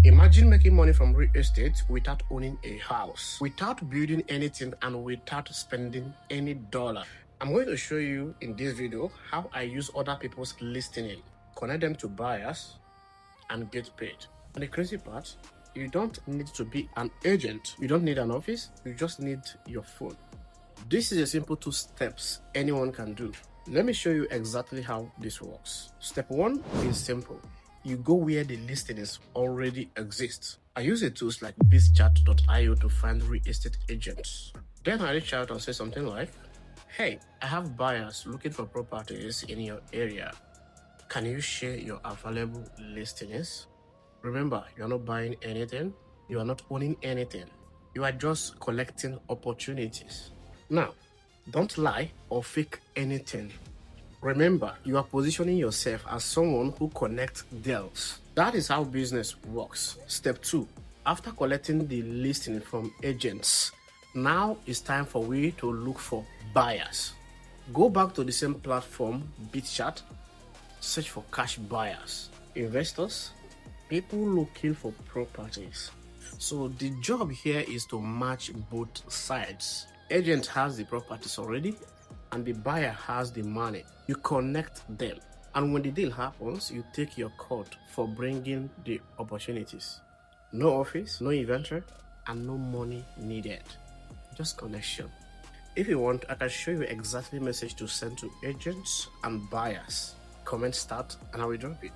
Imagine making money from real estate without owning a house, without building anything, and without spending any dollar. I'm going to show you in this video how I use other people's listing, connect them to buyers, and get paid. And the crazy part, you don't need to be an agent. You don't need an office. You just need your phone. This is a simple 2 steps anyone can do. Let me show you exactly how this works. Step 1 is simple. You go where the listings already exist. I use tools like bizchat.io to find real estate agents. Then I reach out and say something like, hey, I have buyers looking for properties in your area. Can you share your available listings? Remember, you're not buying anything. You are not owning anything. You are just collecting opportunities. Now, don't lie or fake anything. Remember, you are positioning yourself as someone who connects deals. That is how business works. Step 2. After collecting the listing from agents, now it's time for we to look for buyers. Go back to the same platform, BitChat, search for cash buyers, investors, people looking for properties. So the job here is to match both sides. Agent has the properties already and the buyer has the money. You connect them, and when the deal happens, you take your cut for bringing the opportunities. No office, no inventory, and no money needed. Just connection. If you want, I can show you exactly message to send to agents and buyers. Comment start and I will drop it.